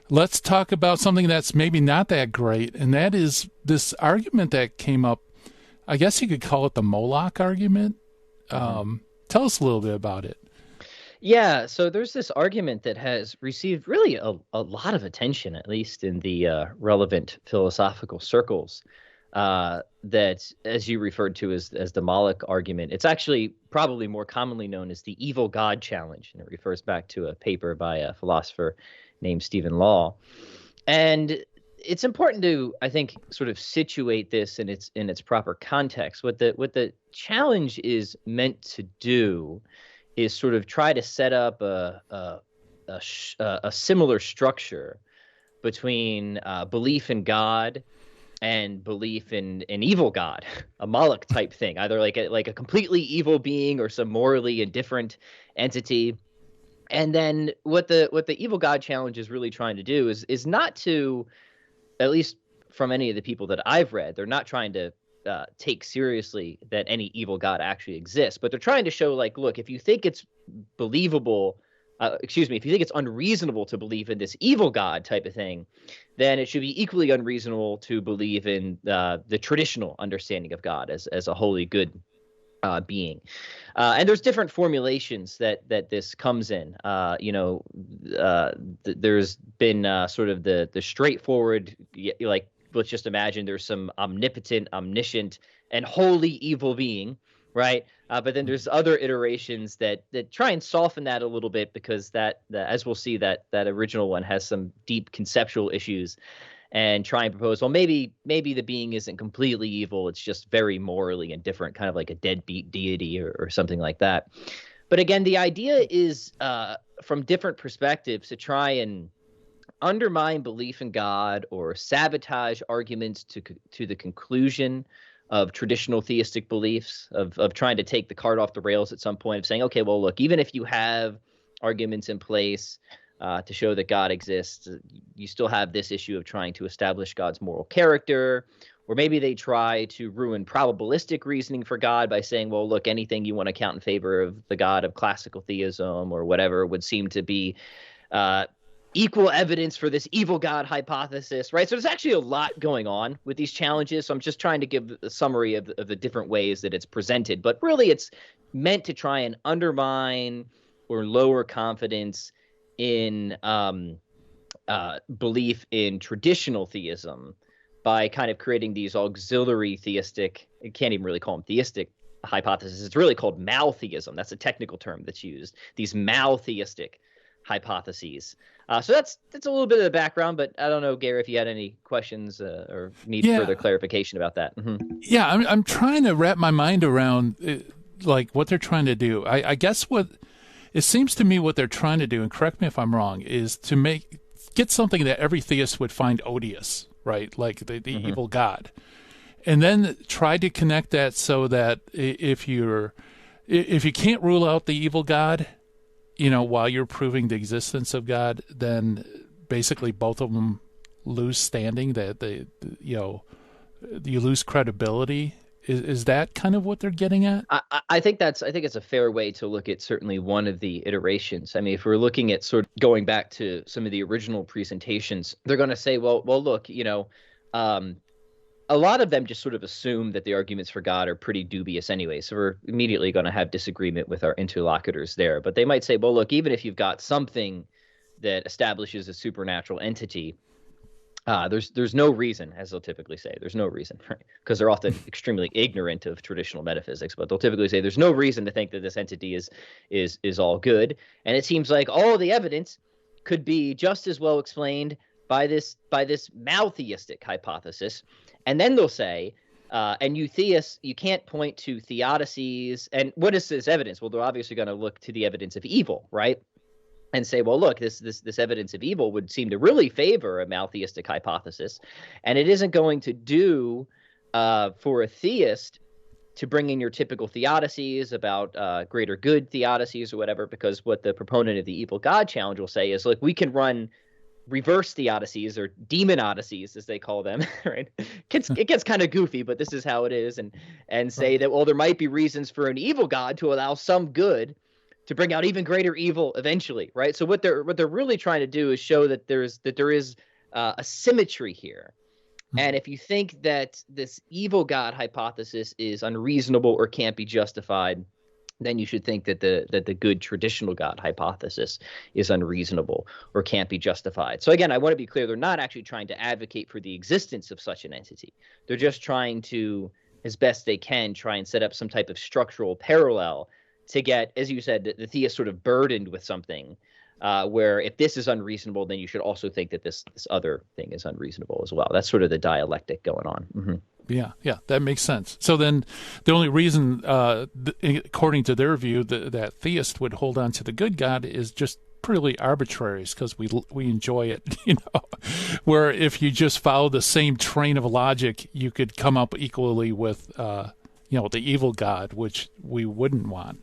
let's talk about something that's maybe not that great, and that is this argument that came up. I guess you could call it the Moloch argument. Mhm. Tell us a little bit about it. Yeah, so there's this argument that has received really a lot of attention, at least in the relevant philosophical circles. That, as you referred to as the Moloch argument, it's actually probably more commonly known as the evil God challenge, and it refers back to a paper by a philosopher named Stephen Law. And it's important to, I think, sort of situate this in its proper context. What the challenge is meant to do is sort of try to set up a similar structure between belief in God and belief in an evil God, a Moloch type thing, either like a completely evil being or some morally indifferent entity. And then what the evil God challenge is really trying to do is not to, at least from any of the people that I've read, they're not trying to take seriously that any evil God actually exists, but they're trying to show, like, look, if you think it's believable, if you think it's unreasonable to believe in this evil God type of thing, then it should be equally unreasonable to believe in the traditional understanding of God as a holy, good being. And there's different formulations that this comes in. There's been sort of the straightforward, like, let's just imagine there's some omnipotent, omniscient, and wholly evil being, right? But then there's other iterations that try and soften that a little bit, because as we'll see, that original one has some deep conceptual issues, and try and propose, well, maybe the being isn't completely evil, it's just very morally indifferent, kind of like a deadbeat deity or something like that. But again, the idea is from different perspectives to try and undermine belief in God or sabotage arguments to the conclusion of traditional theistic beliefs, of trying to take the cart off the rails at some point, of saying, okay, well, look, even if you have arguments in place to show that God exists, you still have this issue of trying to establish God's moral character. Or maybe they try to ruin probabilistic reasoning for God by saying, well, look, anything you want to count in favor of the God of classical theism or whatever would seem to be equal evidence for this evil God hypothesis, right? So there's actually a lot going on with these challenges. So I'm just trying to give a summary of the different ways that it's presented. But really, it's meant to try and undermine or lower confidence in belief in traditional theism by kind of creating these auxiliary theistic, you can't even really call them theistic hypotheses. It's really called maltheism. That's a technical term that's used. These maltheistic hypotheses. So that's a little bit of the background, but I don't know, Gary, if you had any questions or need further clarification about that. Mm-hmm. Yeah, I'm trying to wrap my mind around like what they're trying to do. I guess what it seems to me what they're trying to do, and correct me if I'm wrong, is to get something that every theist would find odious, right? Like the Mm-hmm. evil God, and then try to connect that so that if you can't rule out the evil God, while you're proving the existence of God, then basically both of them lose standing. That you lose credibility. Is that kind of what they're getting at? I think it's a fair way to look at certainly one of the iterations. I mean, if we're looking at sort of going back to some of the original presentations, they're going to say, well, look, a lot of them just sort of assume that the arguments for God are pretty dubious anyway. So we're immediately going to have disagreement with our interlocutors there. But they might say, well, look, even if you've got something that establishes a supernatural entity, there's no reason, as they'll typically say, there's no reason, right? Because they're often extremely ignorant of traditional metaphysics, but they'll typically say there's no reason to think that this entity is all good. And it seems like all the evidence could be just as well explained by this maltheistic hypothesis. And then they'll say, and you theists, you can't point to theodicies. And what is this evidence? Well, they're obviously going to look to the evidence of evil, right? And say, well, look, this evidence of evil would seem to really favor a maltheistic hypothesis, and it isn't going to do for a theist to bring in your typical theodicies about greater good theodicies or whatever, because what the proponent of the evil God challenge will say is, look, we can run reverse theodicies or demon odysseys, as they call them, right? It gets kind of goofy, but this is how it is, and say that, well, there might be reasons for an evil God to allow some good to bring out even greater evil eventually, right? So what they're really trying to do is show that there is a symmetry here. And if you think that this evil God hypothesis is unreasonable or can't be justified, then you should think that the good traditional God hypothesis is unreasonable or can't be justified. So again, I want to be clear, they're not actually trying to advocate for the existence of such an entity. They're just trying to, as best they can, try and set up some type of structural parallel to get, as you said, the theist sort of burdened with something where if this is unreasonable, then you should also think that this other thing is unreasonable as well. That's sort of the dialectic going on. Mm-hmm. Yeah, that makes sense. So then the only reason, according to their view, that theist would hold on to the good God is just purely arbitrary, because we enjoy it, where if you just follow the same train of logic, you could come up equally with, the evil God, which we wouldn't want.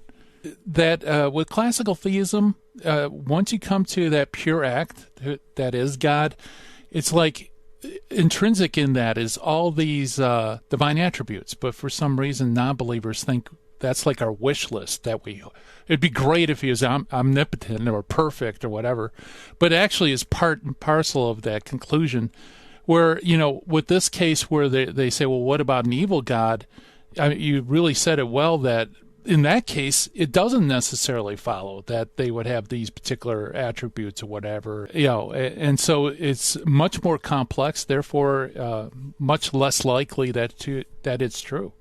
That with classical theism, once you come to that pure act that is God, it's like intrinsic in that is all these divine attributes, but for some reason non-believers think that's like our wish list, it'd be great if he was omnipotent or perfect or whatever, but actually is part and parcel of that conclusion where, with this case where they say, well, what about an evil God? I mean, you really said it well that in that case, it doesn't necessarily follow that they would have these particular attributes or whatever, and so it's much more complex, therefore much less likely that it's true.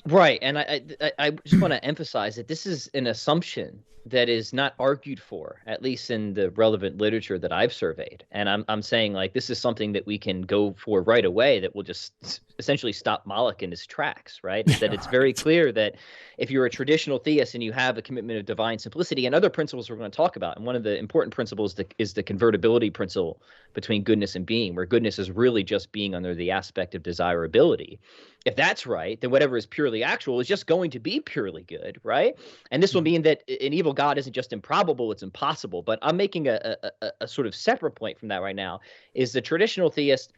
Right, and I just want to emphasize that this is an assumption that is not argued for, at least in the relevant literature that I've surveyed. And I'm saying, like, this is something that we can go for right away that will just essentially stop Moloch in his tracks, right? That it's very clear that if you're a traditional theist and you have a commitment of divine simplicity and other principles we're going to talk about, and one of the important principles is the convertibility principle between goodness and being, where goodness is really just being under the aspect of desirability. If that's right, then whatever is purely actual is just going to be purely good, right? And this will mean that an evil God isn't just improbable, it's impossible. But I'm making a sort of separate point from that right now, is the traditional theist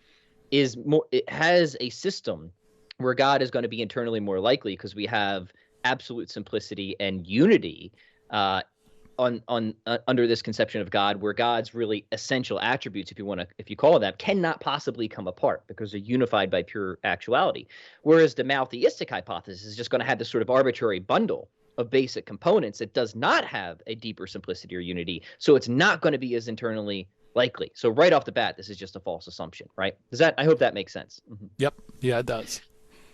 it has a system where God is going to be internally more likely because we have absolute simplicity and unity under this conception of God, where God's really essential attributes, if you call it that, cannot possibly come apart because they're unified by pure actuality. Whereas the monotheistic hypothesis is just going to have this sort of arbitrary bundle of basic components that does not have a deeper simplicity or unity, so it's not going to be as internally likely. So right off the bat, this is just a false assumption, right? I hope that makes sense. Mm-hmm. Yep. Yeah, it does.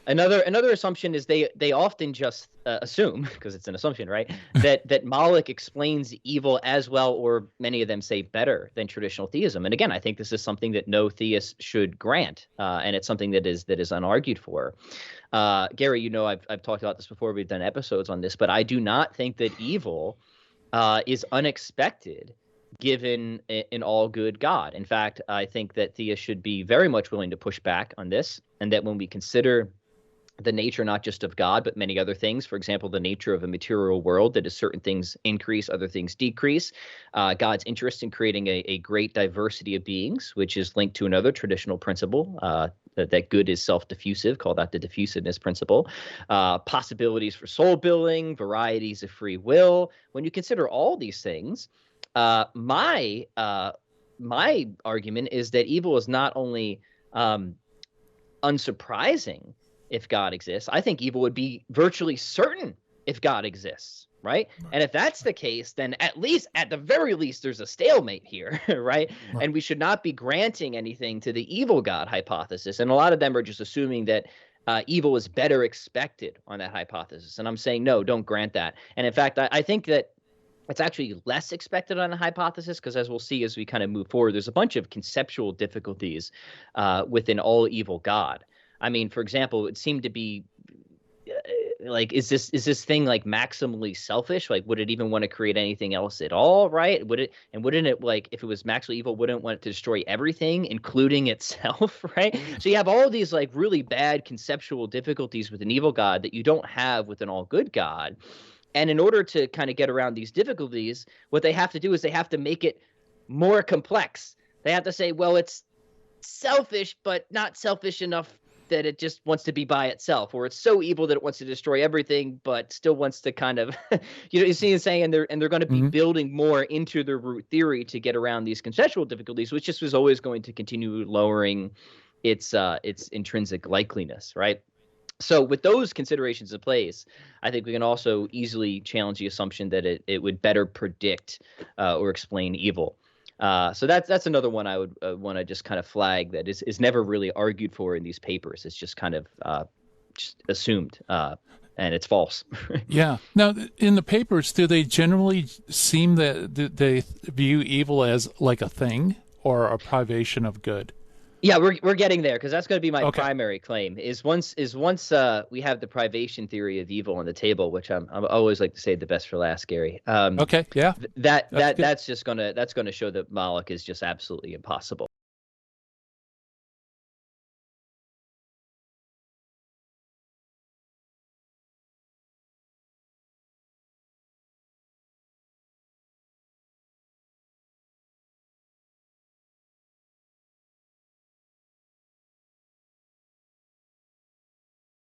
Another assumption is they often just assume, because it's an assumption, right, that Moloch explains evil as well, or many of them say better than traditional theism. And again, I think this is something that no theist should grant, and it's something that is unargued for. Gary, I've talked about this before. We've done episodes on this, but I do not think that evil is unexpected given an all-good God. In fact, I think that theists should be very much willing to push back on this, and that when we consider the nature not just of God, but many other things, for example, the nature of a material world, that is certain things increase, other things decrease, God's interest in creating a great diversity of beings, which is linked to another traditional principle, that good is self-diffusive, called that the diffusiveness principle, possibilities for soul building, varieties of free will. When you consider all these things, my argument is that evil is not only unsurprising if God exists. I think evil would be virtually certain if God exists, right? And if that's the case, then at the very least, there's a stalemate here, right? And we should not be granting anything to the evil God hypothesis. And a lot of them are just assuming that evil is better expected on that hypothesis. And I'm saying, no, don't grant that. And in fact, I think that it's actually less expected on a hypothesis, because as we'll see as we kind of move forward, there's a bunch of conceptual difficulties within all evil God. I mean, for example, it seemed to be like, is this thing like maximally selfish? Like, would it even want to create anything else at all, right? Wouldn't it, like, if it was maximally evil, wouldn't it want to destroy everything, including itself, right? So you have all these like really bad conceptual difficulties with an evil God that you don't have with an all good God. And in order to kind of get around these difficulties, what they have to do is they have to make it more complex. They have to say, well, it's selfish, but not selfish enough that it just wants to be by itself, or it's so evil that it wants to destroy everything, but still wants to kind of, you see what I'm saying? And they're going to be building more into the root theory to get around these conceptual difficulties, which just was always going to continue lowering its intrinsic likeliness, right? So with those considerations in place, I think we can also easily challenge the assumption that it would better predict or explain evil. So that's another one I would want to just kind of flag that is never really argued for in these papers. It's just kind of just assumed, and it's false. Yeah. Now, in the papers, do they generally seem that they view evil as like a thing or a privation of good? Yeah, we're getting there, because that's going to be my primary claim. Is once we have the privation theory of evil on the table, which I'm always like to say the best for last, Gary. Okay, yeah. That's gonna show that Moloch is just absolutely impossible.